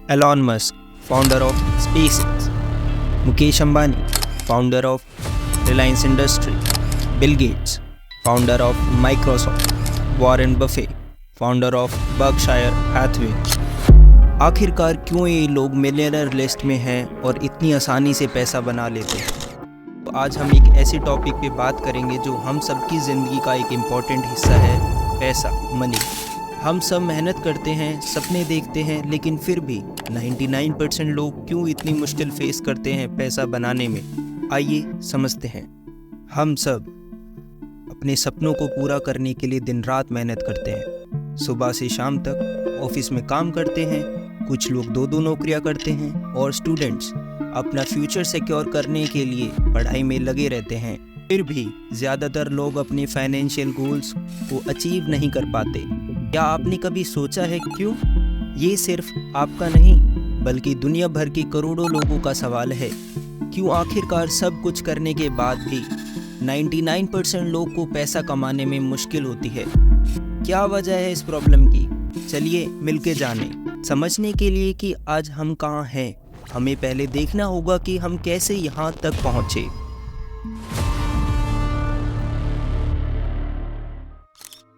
Elon Musk, founder of SpaceX, Mukesh Ambani, founder of Reliance Industry, Bill Gates, founder of Microsoft, Warren Buffett, founder of Berkshire Hathaway। आखिरकार क्यों ये लोग millionaire list में हैं और इतनी आसानी से पैसा बना लेते हैं? तो आज हम एक ऐसे टॉपिक पे बात करेंगे जो हम सबकी ज़िंदगी का एक इम्पॉर्टेंट हिस्सा है, पैसा, मनी। हम सब मेहनत करते हैं, सपने देखते हैं, लेकिन फिर भी 99% लोग क्यों इतनी मुश्किल फेस करते हैं पैसा बनाने में? आइए समझते हैं। हम सब अपने सपनों को पूरा करने के लिए दिन रात मेहनत करते हैं। सुबह से शाम तक ऑफिस में काम करते हैं, कुछ लोग दो नौकरियां करते हैं और स्टूडेंट्स अपना फ्यूचर सिक्योर करने के लिए पढ़ाई में लगे रहते हैं। फिर भी ज़्यादातर लोग अपने फाइनेंशियल गोल्स को अचीव नहीं कर पाते। क्या आपने कभी सोचा है क्यों? ये सिर्फ आपका नहीं बल्कि दुनिया भर के करोड़ों लोगों का सवाल है। क्यों आखिरकार सब कुछ करने के बाद भी 99% लोग को पैसा कमाने में मुश्किल होती है? क्या वजह है इस प्रॉब्लम की? चलिए मिलके जानें। समझने के लिए कि आज हम कहाँ हैं, हमें पहले देखना होगा कि हम कैसे यहाँ तक पहुँचे।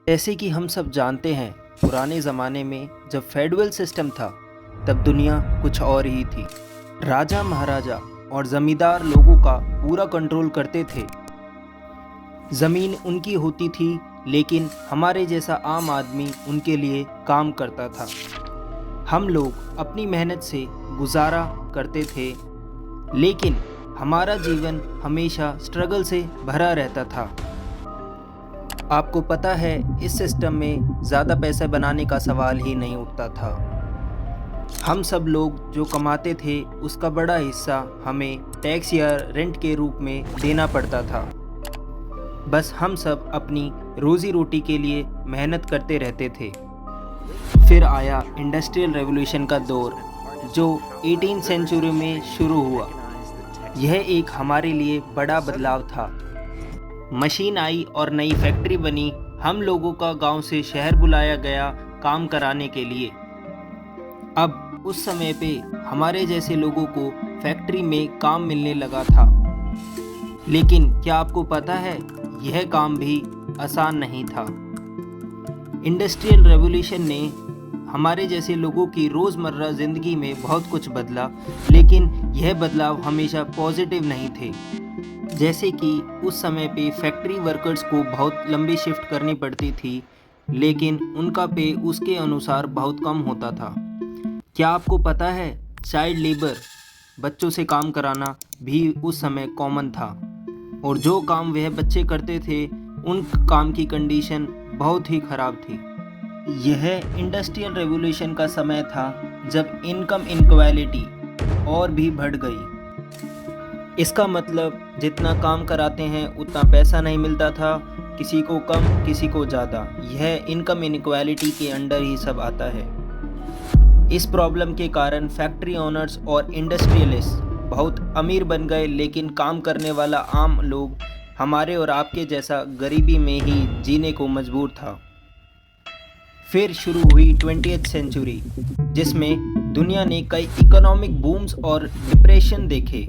जैसे कि हम सब जानते हैं, पुराने ज़माने में जब फेडरल सिस्टम था तब दुनिया कुछ और ही थी। राजा महाराजा और ज़मींदार लोगों का पूरा कंट्रोल करते थे। ज़मीन उनकी होती थी, लेकिन हमारे जैसा आम आदमी उनके लिए काम करता था। हम लोग अपनी मेहनत से गुजारा करते थे, लेकिन हमारा जीवन हमेशा स्ट्रगल से भरा रहता था। आपको पता है, इस सिस्टम में ज़्यादा पैसा बनाने का सवाल ही नहीं उठता था। हम सब लोग जो कमाते थे उसका बड़ा हिस्सा हमें टैक्स या रेंट के रूप में देना पड़ता था। बस हम सब अपनी रोज़ी रोटी के लिए मेहनत करते रहते थे। फिर आया इंडस्ट्रियल रेवोल्यूशन का दौर, जो 18th सेंचुरी में शुरू हुआ। यह एक हमारे लिए बड़ा बदलाव था। मशीन आई और नई फैक्ट्री बनी। हम लोगों का गांव से शहर बुलाया गया काम कराने के लिए। अब उस समय पे हमारे जैसे लोगों को फैक्ट्री में काम मिलने लगा था। लेकिन क्या आपको पता है, यह काम भी आसान नहीं था। इंडस्ट्रियल रेवोल्यूशन ने हमारे जैसे लोगों की रोज़मर्रा ज़िंदगी में बहुत कुछ बदला, लेकिन यह बदलाव हमेशा पॉजिटिव नहीं थे। जैसे कि उस समय पे फैक्ट्री वर्कर्स को बहुत लंबी शिफ्ट करनी पड़ती थी, लेकिन उनका पे उसके अनुसार बहुत कम होता था। क्या आपको पता है, चाइल्ड लेबर, बच्चों से काम कराना भी उस समय कॉमन था, और जो काम वह बच्चे करते थे उन काम की कंडीशन बहुत ही ख़राब थी। यह इंडस्ट्रियल रेवोल्यूशन का समय था जब इनकम इनक्वालिटी और भी बढ़ गई। इसका मतलब जितना काम कराते हैं उतना पैसा नहीं मिलता था, किसी को कम किसी को ज़्यादा। यह इनकम इनक्वालिटी के अंडर ही सब आता है। इस प्रॉब्लम के कारण फैक्ट्री ओनर्स और इंडस्ट्रियलिस्ट बहुत अमीर बन गए, लेकिन काम करने वाला आम लोग हमारे और आपके जैसा गरीबी में ही जीने को मजबूर था। फिर शुरू हुई 20th सेंचुरी, जिसमें दुनिया ने कई इकोनॉमिक बूम्स और डिप्रेशन देखे,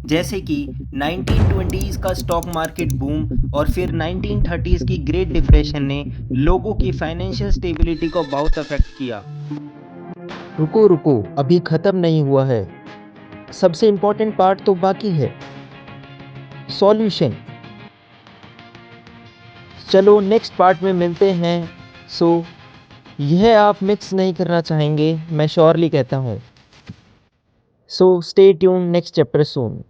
जैसे कि 1920s का स्टॉक मार्केट बूम और फिर 1930s की ग्रेट डिप्रेशन ने लोगों की फाइनेंशियल स्टेबिलिटी को बहुत अफेक्ट किया। रुको रुको, अभी ख़त्म नहीं हुआ है। सबसे इम्पोर्टेंट पार्ट तो बाकी है, सॉल्यूशन। चलो नेक्स्ट पार्ट में मिलते हैं। यह आप मिक्स नहीं करना चाहेंगे, मैं श्योरली कहता हूँ। स्टे ट्यून, नेक्स्ट चैप्टर सून।